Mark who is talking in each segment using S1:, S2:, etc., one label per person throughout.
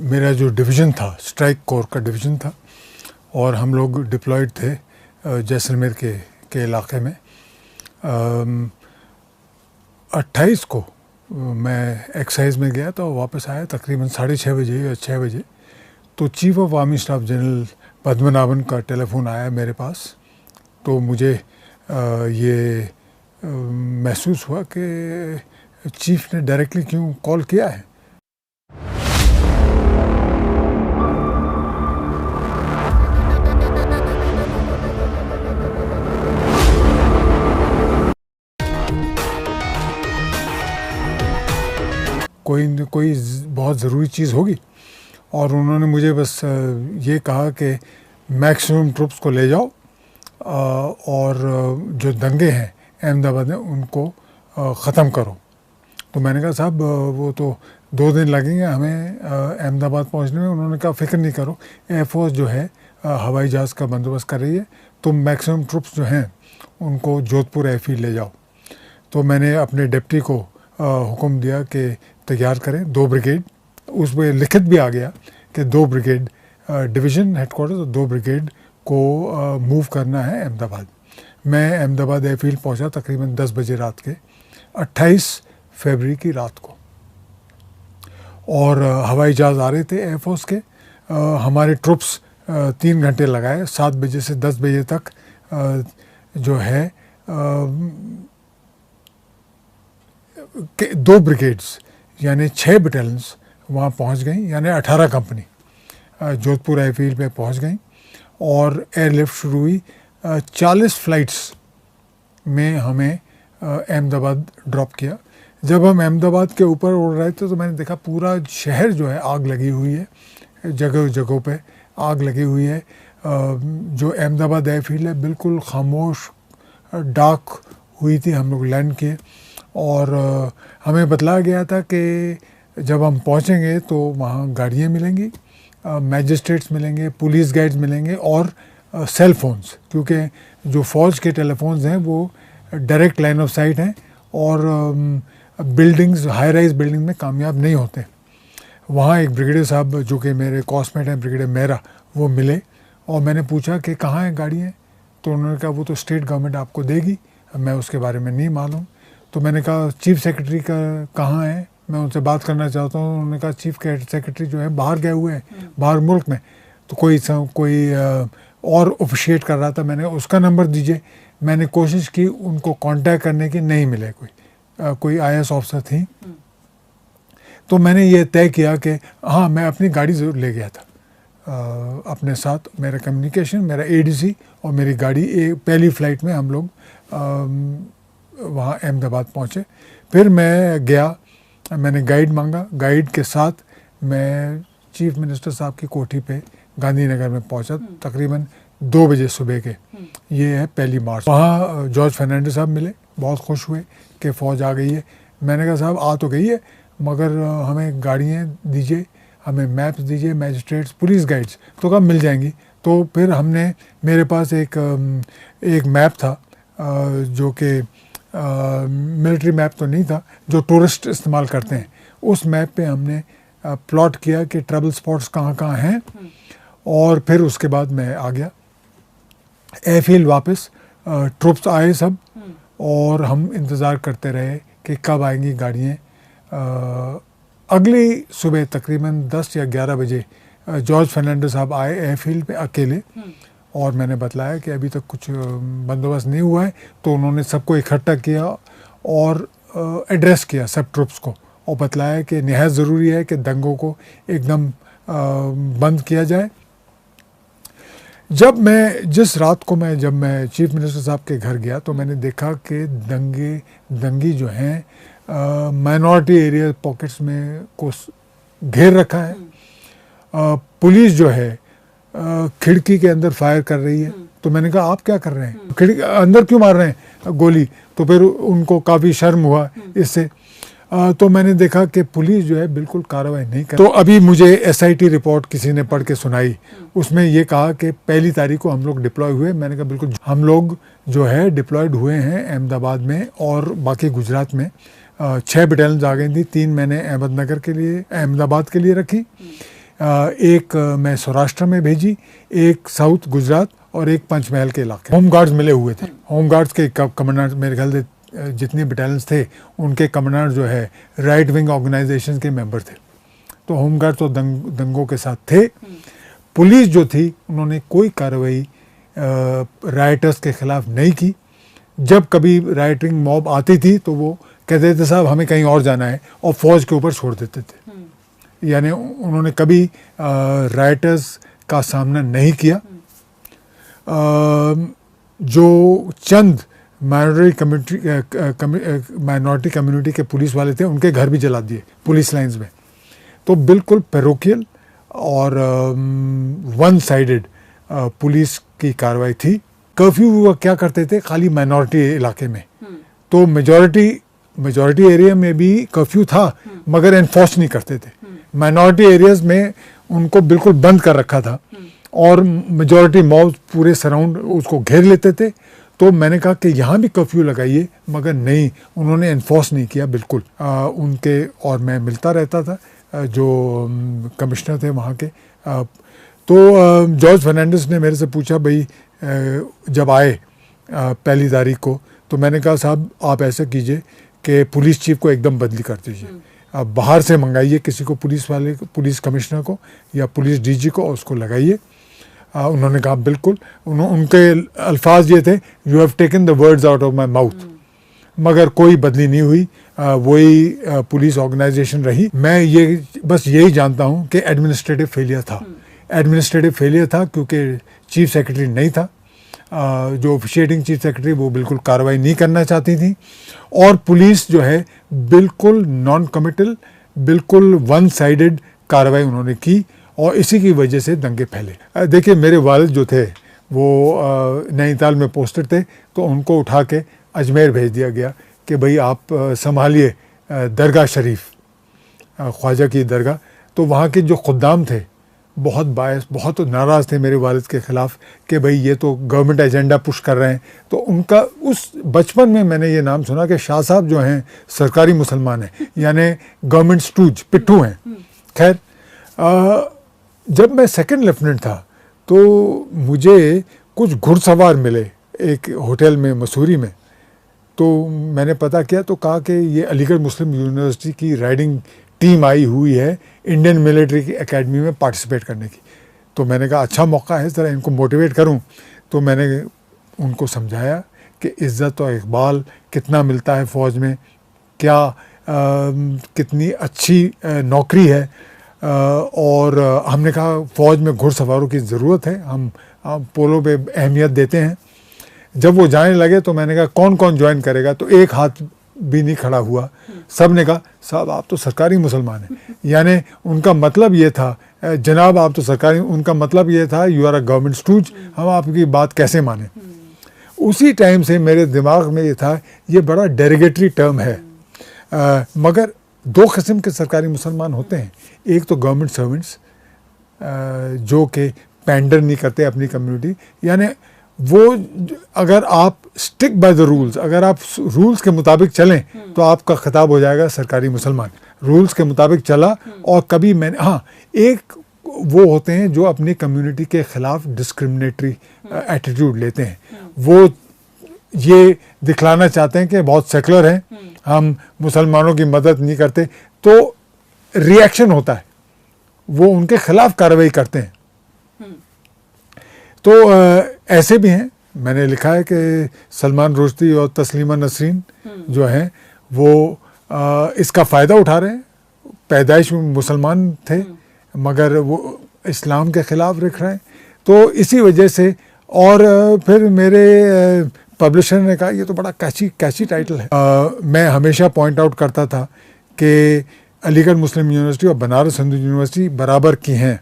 S1: मेरा जो डिवीज़न था, स्ट्राइक कोर का डिवीज़न था, और हम लोग डिप्लॉयड थे जैसलमेर के इलाके में। 28 को मैं एक्सरसाइज में गया तो वापस आया तकरीबन 6:30 बजे या 6 बजे। तो chief of army staff general Padmanabhan का टेलीफोन आया मेरे पास। तो मुझे ये महसूस हुआ कि चीफ ने डायरेक्टली क्यों कॉल किया है। कोई बहुत ज़रूरी चीज़ होगी, और उन्होंने मुझे बस ये कहा कि मैक्सिमम ट्रुप्स को ले जाओ और जो दंगे हैं अहमदाबाद में उनको ख़त्म करो। तो मैंने कहा साहब वो तो 2 दिन लगेंगे हमें अहमदाबाद पहुंचने में। उन्होंने कहा फ़िक्र नहीं करो, एयरफोर्स जो है हवाई जहाज़ का बंदोबस्त कर रही है, तुम मैक्सिमम ट्रुप्स जो हैं उनको जोधपुर एयरफील्ड ले जाओ। तो मैंने अपने डिप्टी को हुक्म दिया कि तैयार करें 2 ब्रिगेड। उसमें लिखित भी आ गया कि 2 ब्रिगेड डिवीज़न हेडक्वार्टर और 2 ब्रिगेड को मूव करना है अहमदाबाद। मैं अहमदाबाद एयरफील्ड पहुंचा तकरीबन 10 बजे रात के 28 फरवरी की रात को, और हवाई जहाज़ आ रहे थे एयरफोर्स के। हमारे ट्रुप्स 3 घंटे लगाए, 7 बजे से 10 बजे तक जो है 2 ब्रिगेड्स यानी 6 बटालियंस वहाँ पहुँच गई, यानी 18 कंपनी जोधपुर एयरफील्ड पे पहुँच गई, और एयरलिफ्ट शुरू हुई। 40 फ्लाइट्स में हमें अहमदाबाद ड्रॉप किया। जब हम अहमदाबाद के ऊपर उड़ रहे थे तो मैंने देखा पूरा शहर जो है आग लगी हुई है, जगह जगहों पे आग लगी हुई है। जो अहमदाबाद एयरफील्ड है बिल्कुल खामोश डार्क हुई थी। हम लोग लैंड किए और हमें बतलाया गया था कि जब हम पहुंचेंगे तो वहाँ गाड़ियाँ मिलेंगी, मैजिस्ट्रेट्स मिलेंगे, पुलिस गाइड्स मिलेंगे और सेल फोन्स, क्योंकि जो फ़ौज के टेलीफोन्स हैं वो डायरेक्ट लाइन ऑफ साइट हैं और बिल्डिंग्स हाई राइज बिल्डिंग में कामयाब नहीं होते। वहाँ एक ब्रिगेडियर साहब जो कि मेरे कॉस्टमेट हैं, ब्रिगेडियर मेहरा, वो मिले और मैंने पूछा कि कहाँ हैं गाड़ियाँ। तो उन्होंने कहा वो तो स्टेट गवर्नमेंट आपको देगी, मैं उसके बारे में नहीं मालूम। तो मैंने कहा चीफ सेक्रेटरी का कहाँ है, मैं उनसे बात करना चाहता हूँ। उन्होंने कहा चीफ सेक्रेटरी जो है बाहर गए हुए हैं, बाहर मुल्क में। तो कोई और ऑफिशिएट कर रहा था, मैंने उसका नंबर दीजिए। मैंने कोशिश की उनको कांटेक्ट करने की, नहीं मिले कोई IAS ऑफिसर थी। तो मैंने ये तय किया कि हाँ, मैं अपनी गाड़ी ज़रूर ले गया था अपने साथ। मेरा कम्युनिकेशन, मेरा ADC और मेरी गाड़ी, पहली फ़्लाइट में हम लोग वहाँ अहमदाबाद पहुँचे। फिर मैं गया, मैंने गाइड मांगा। गाइड के साथ मैं चीफ मिनिस्टर साहब की कोठी पे गांधीनगर में पहुँचा तकरीबन 2 बजे सुबह के। ये है 1 मार्च। वहाँ जॉर्ज फर्नांडिस साहब मिले, बहुत खुश हुए कि फ़ौज आ गई है। मैंने कहा साहब आ तो गई है, मगर हमें गाड़ियाँ दीजिए, हमें मैप्स दीजिए, मैजिस्ट्रेट्स, पुलिस गाइड्स। तो कब मिल जाएंगी। तो फिर हमने, मेरे पास एक मैप था जो कि मिलिट्री मैप तो नहीं था, जो टूरिस्ट इस्तेमाल करते हैं। उस मैप पे हमने प्लॉट किया कि ट्रबल स्पॉट्स कहाँ कहाँ हैं, और फिर उसके बाद मैं आ गया एयरफील्ड वापस। ट्रुप्स आए सब, और हम इंतज़ार करते रहे कि कब आएंगी गाड़ियाँ। अगली सुबह तकरीबन 10 या 11 बजे जॉर्ज फर्नांडिस साहब आए एयरफील्ड पे अकेले, और मैंने बतलाया कि अभी तक कुछ बंदोबस्त नहीं हुआ है। तो उन्होंने सबको इकट्ठा किया और एड्रेस किया सब ट्रुप्स को, और बतलाया कि निहायत ज़रूरी है कि दंगों को एकदम बंद किया जाए। जिस रात को जब मैं चीफ मिनिस्टर साहब के घर गया तो मैंने देखा कि दंगी जो हैं माइनॉरिटी एरिया पॉकेट्स में को घेर रखा है। पुलिस जो है खिड़की के अंदर फायर कर रही है। तो मैंने कहा आप क्या कर रहे हैं, खिड़की अंदर क्यों मार रहे हैं गोली। तो फिर उनको काफ़ी शर्म हुआ इससे। तो मैंने देखा कि पुलिस जो है बिल्कुल कार्रवाई नहीं कर। तो अभी मुझे SIT रिपोर्ट किसी ने पढ़ के सुनाई, उसमें ये कहा कि 1 तारीख को हम लोग डिप्लॉय हुए। मैंने कहा बिल्कुल, हम लोग जो है डिप्लॉयड हुए हैं अहमदाबाद में और बाकी गुजरात में। 6 बटालियन आ गई थी, 3 मैंने अहमदाबाद के लिए रखी। एक मैं सौराष्ट्र में भेजी, एक साउथ गुजरात और एक पंचमहल के इलाके। होम गार्ड्स मिले हुए थे। होम गार्ड्स के कमांडर मेरे ख्याल से जितने बटालियंस थे उनके कमांडर जो है राइट विंग ऑर्गेनाइजेशन के मेंबर थे। तो होम गार्ड तो दंगों के साथ थे। पुलिस जो थी उन्होंने कोई कार्रवाई राइटर्स के खिलाफ नहीं की। जब कभी राइटिंग मॉब आती थी तो वो कहते थे साहब हमें कहीं और जाना है और फौज के ऊपर छोड़ देते थे। यानी उन्होंने कभी राइटर्स का सामना नहीं किया। जो चंद माइनॉरिटी कम्युनिटी के पुलिस वाले थे उनके घर भी जला दिए पुलिस लाइंस में। तो बिल्कुल पैरोकियल और वन साइडेड पुलिस की कार्रवाई थी। कर्फ्यू वो क्या करते थे खाली माइनॉरिटी इलाके में, तो मेजॉरिटी एरिया में भी कर्फ्यू था मगर एनफोर्स नहीं करते थे। माइनॉरिटी एरियाज में उनको बिल्कुल बंद कर रखा था और मेजॉरिटी मॉब पूरे सराउंड उसको घेर लेते थे। तो मैंने कहा कि यहाँ भी कर्फ्यू लगाइए, मगर नहीं, उन्होंने एनफोर्स नहीं किया बिल्कुल। उनके और मैं मिलता रहता था जो कमिश्नर थे वहाँ के। तो जॉर्ज फर्नांडिस ने मेरे से पूछा भाई जब आए पहली तारीख को, तो मैंने कहा साहब आप ऐसा कीजिए कि पुलिस चीफ को एकदम बदली कर दीजिए, आप बाहर से मंगाइए किसी को, पुलिस कमिश्नर को या पुलिस डीजी को, उसको लगाइए। उन्होंने कहा बिल्कुल। उनके अल्फाज ये थे, you have taken the words out of my mouth. मगर कोई बदली नहीं हुई, वही पुलिस ऑर्गेनाइजेशन रही। मैं ये बस यही जानता हूँ कि एडमिनिस्ट्रेटिव फेलियर था। एडमिनिस्ट्रेटिव फेलियर था क्योंकि चीफ सेक्रेटरी नहीं था। जो ऑफिशिएटिंग चीफ सेक्रेटरी वो बिल्कुल कार्रवाई नहीं करना चाहती थी और पुलिस जो है बिल्कुल नॉन कमिटल, बिल्कुल वन साइडेड कार्रवाई उन्होंने की और इसी की वजह से दंगे फैले। देखिए मेरे वालिद जो थे वो नैनीताल में पोस्टेड थे, तो उनको उठा के अजमेर भेज दिया गया कि भाई आप संभालिए दरगाह शरीफ, ख्वाजा की दरगाह। तो वहाँ के जो खुद्दाम थे बहुत बायस, बहुत नाराज़ थे मेरे वालिद के ख़िलाफ़ कि भाई ये तो गवर्नमेंट एजेंडा पुश कर रहे हैं। तो उनका उस बचपन में मैंने ये नाम सुना कि शाह साहब जो हैं सरकारी मुसलमान हैं, यानी गवर्नमेंट स्टूज, पिट्ठू हैं। खैर जब मैं सेकंड लेफ्टिनेंट था तो मुझे कुछ घुड़सवार मिले एक होटल में मसूरी में। तो मैंने पता किया तो कहा कि ये अलीगढ़ मुस्लिम यूनिवर्सिटी की राइडिंग टीम आई हुई है इंडियन मिलिट्री की एकेडमी में पार्टिसिपेट करने की। तो मैंने कहा अच्छा मौका है, ज़रा इनको मोटिवेट करूं। तो मैंने उनको समझाया कि इज़्ज़त और इकबाल कितना मिलता है फ़ौज में, क्या कितनी अच्छी नौकरी है। और हमने कहा फ़ौज में घुड़सवारों की ज़रूरत है, हम पोलो पे अहमियत देते हैं। जब वो जाने लगे तो मैंने कहा कौन कौन ज्वाइन करेगा, तो एक हाथ भी नहीं खड़ा हुआ। सब ने कहा साहब आप तो सरकारी मुसलमान हैं। यानी उनका मतलब ये था जनाब आप तो सरकारी, उनका मतलब ये था you are a government stooge, हम आपकी बात कैसे माने। उसी टाइम से मेरे दिमाग में ये था ये बड़ा डेरोगेटरी टर्म है। मगर दो किस्म के सरकारी मुसलमान होते हैं, एक तो गवर्नमेंट सर्वेंट्स जो कि पैंडर नहीं करते अपनी कम्युनिटी, यानी वो अगर आप स्टिक बाय द रूल्स, अगर आप रूल्स के मुताबिक चलें तो आपका खिताब हो जाएगा सरकारी मुसलमान। रूल्स के मुताबिक चला और कभी मैंने एक वो होते हैं जो अपनी कम्युनिटी के खिलाफ डिस्क्रिमिनेटरी एटीट्यूड लेते हैं। वो ये दिखलाना चाहते हैं कि बहुत सेकुलर हैं, हम मुसलमानों की मदद नहीं करते, तो रिएक्शन होता है, वो उनके खिलाफ कार्रवाई करते हैं। तो ऐसे भी हैं। मैंने लिखा है कि सलमान रुश्दी और तस्लीमा नसरीन जो हैं वो इसका फ़ायदा उठा रहे हैं। पैदाइश में मुसलमान थे मगर वो इस्लाम के ख़िलाफ़ लिख रहे हैं। तो इसी वजह से, और फिर मेरे पब्लिशर ने कहा ये तो बड़ा कैची टाइटल है। मैं हमेशा पॉइंट आउट करता था कि अलीगढ़ मुस्लिम यूनिवर्सिटी और बनारस हिंदू यूनिवर्सिटी बराबर की हैं,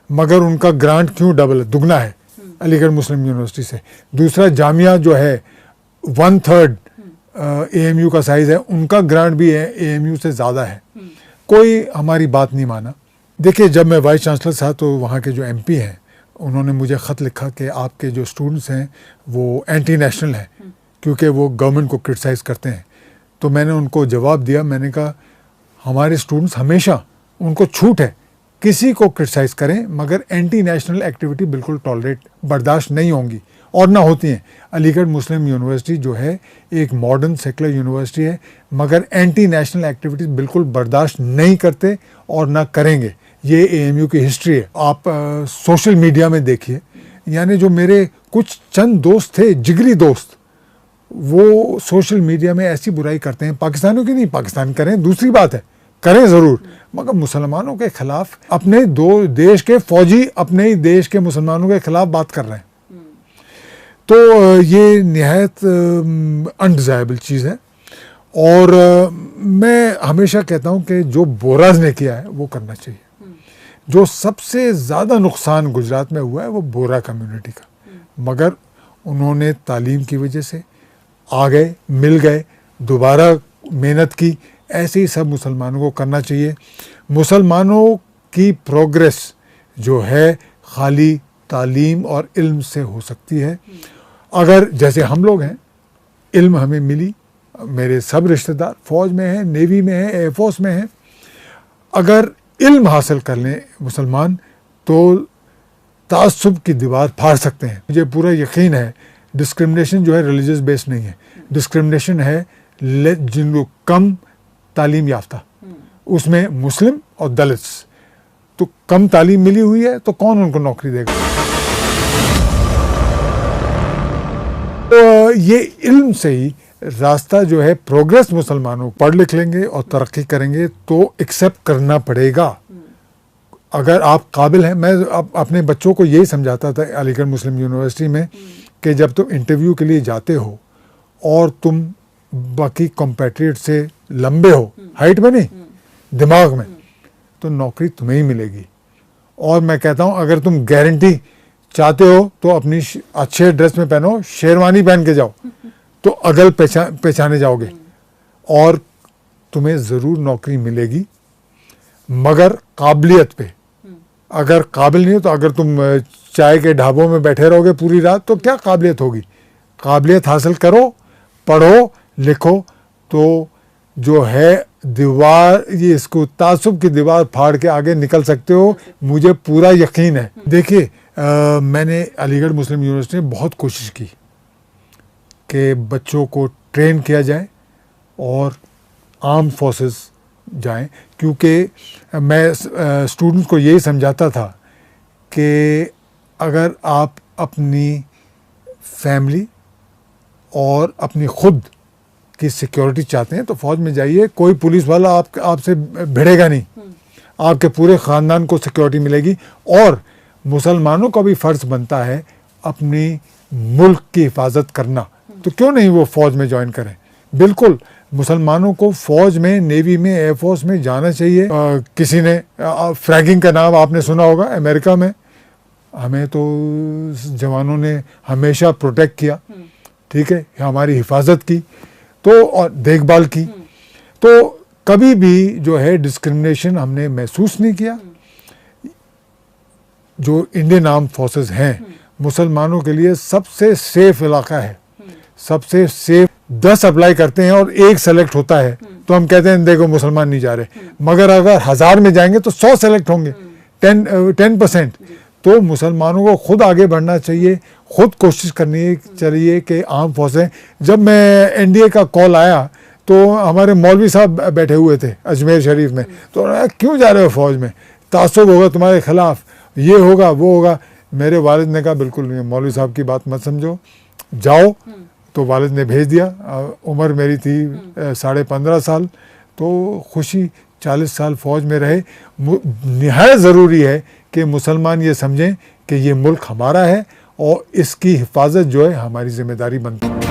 S1: मगर उनका ग्रांट क्यों डबल है, दुगना है अलीगढ़ मुस्लिम यूनिवर्सिटी से। दूसरा जामिया जो है 1/3 AMU का साइज़ है, उनका ग्रांट भी AMU से ज़्यादा है। कोई हमारी बात नहीं माना। देखिए जब मैं वाइस चांसलर था तो वहाँ के जो MP हैं उन्होंने मुझे ख़त लिखा कि आपके जो स्टूडेंट्स हैं वो एंटी नेशनल हैं क्योंकि वो गवर्नमेंट को क्रिटिसाइज़ करते हैं। तो मैंने उनको जवाब दिया, मैंने कहा हमारे स्टूडेंट्स हमेशा, उनको छूट है किसी को क्रिटिसाइज करें, मगर एंटी नेशनल एक्टिविटी बिल्कुल बर्दाश्त नहीं होंगी और ना होती हैं। अलीगढ़ मुस्लिम यूनिवर्सिटी जो है एक मॉडर्न सेकुलर यूनिवर्सिटी है, मगर एंटी नेशनल एक्टिविटीज़ बिल्कुल बर्दाश्त नहीं करते और ना करेंगे। ये एएमयू की हिस्ट्री है। आप सोशल मीडिया में देखिए, यानी जो मेरे कुछ चंद दोस्त थे, जिगरी दोस्त, वो सोशल मीडिया में ऐसी बुराई करते हैं, पाकिस्तानियों की नहीं, पाकिस्तान करें दूसरी बात है, करें ज़रूर, मगर मुसलमानों के खिलाफ अपने दो देश के फौजी अपने ही देश के मुसलमानों के खिलाफ बात कर रहे हैं। तो ये निहायत अनडिज़ायरेबल चीज़ है। और मैं हमेशा कहता हूँ कि जो बोराज ने किया है वो करना चाहिए। जो सबसे ज़्यादा नुकसान गुजरात में हुआ है वो बोरा कम्युनिटी का, मगर उन्होंने तालीम की वजह से आ गए, मिल गए, दोबारा मेहनत की। ऐसे ही सब मुसलमानों को करना चाहिए। मुसलमानों की प्रोग्रेस जो है खाली तालीम और इल्म से हो सकती है। अगर जैसे हम लोग हैं, इल्म हमें मिली, मेरे सब रिश्तेदार फौज में हैं, नेवी में हैं, एयरफोर्स में हैं, अगर इल्म हासिल कर लें मुसलमान तो तासुब की दीवार फाड़ सकते हैं। मुझे पूरा यकीन है डिस्क्रिमिनेशन जो है रिलीजियस बेस्ड नहीं है, डिस्क्रिमिनेशन है जिन लोग कम तालीम याफ्ता, उसमें मुस्लिम और दलित्स, तो कम तालीम मिली हुई है तो कौन उनको नौकरी देगा। तो ये इल्म से ही रास्ता जो है प्रोग्रेस, मुसलमानों पढ़ लिख लेंगे और तरक्की करेंगे तो एक्सेप्ट करना पड़ेगा। अगर आप काबिल हैं, मैं अपने बच्चों को यही समझाता था अलीगढ़ मुस्लिम यूनिवर्सिटी में कि जब तुम इंटरव्यू के लिए जाते हो और तुम बाकी कॉम्पिटिटर से लंबे हो, हाइट में नहीं दिमाग में, तो नौकरी तुम्हें ही मिलेगी। और मैं कहता हूँ अगर तुम गारंटी चाहते हो तो अपनी अच्छे ड्रेस में पहनो, शेरवानी पहन के जाओ तो अगल पहचाने जाओगे और तुम्हें ज़रूर नौकरी मिलेगी, मगर काबिलियत पे। अगर काबिल नहीं हो तो अगर तुम चाय के ढाबों में बैठे रहोगे पूरी रात तो क्या काबिलियत होगी। काबिलियत हासिल करो, पढ़ो, लिखो, तो जो है दीवार, ये इसको तासुब की दीवार फाड़ के आगे निकल सकते हो, मुझे पूरा यकीन है। देखिए मैंने अलीगढ़ मुस्लिम यूनिवर्सिटी में बहुत कोशिश की कि बच्चों को ट्रेन किया जाए और आर्म फोर्सेस जाएं, क्योंकि मैं स्टूडेंट्स को यही समझाता था कि अगर आप अपनी फैमिली और अपनी खुद की सिक्योरिटी चाहते हैं तो फौज में जाइए। कोई पुलिस वाला आपसे भिड़ेगा नहीं, आपके पूरे ख़ानदान को सिक्योरिटी मिलेगी। और मुसलमानों का भी फ़र्ज़ बनता है अपनी मुल्क की हिफाजत करना, तो क्यों नहीं वो फ़ौज में ज्वाइन करें। बिल्कुल मुसलमानों को फ़ौज में, नेवी में, एयरफोर्स में जाना चाहिए। किसी ने फ्रैगिंग का नाम आपने सुना होगा, अमेरिका में हमें तो जवानों ने हमेशा प्रोटेक्ट किया, ठीक है, हमारी हिफाजत की तो और देखभाल की, तो कभी भी जो है डिस्क्रिमिनेशन हमने महसूस नहीं किया। जो इंडियन आर्म फोर्सेस हैं मुसलमानों के लिए सबसे सेफ इलाका है, सबसे सेफ। 10 अप्लाई करते हैं और 1 सेलेक्ट होता है तो हम कहते हैं देखो मुसलमान नहीं जा रहे, मगर अगर 1000 में जाएंगे तो 100 सेलेक्ट होंगे, 10%। तो मुसलमानों को खुद आगे बढ़ना चाहिए, खुद कोशिश करनी चाहिए कि आर्म फोर्सें। जब मैं एनडीए का कॉल आया तो हमारे मौलवी साहब बैठे हुए थे अजमेर शरीफ में, तो क्यों जा रहे हो फौज में, तासुब होगा तुम्हारे खिलाफ, ये होगा वो होगा। मेरे वालिद ने कहा बिल्कुल नहीं, मौलवी साहब की बात मत समझो, जाओ। तो वालिद ने भेज दिया। उम्र मेरी थी 15.5 साल, तो खुशी 40 साल फौज में रहे। निहायत ज़रूरी है कि मुसलमान ये समझें कि ये मुल्क हमारा है और इसकी हिफाजत जो है हमारी जिम्मेदारी बनती है।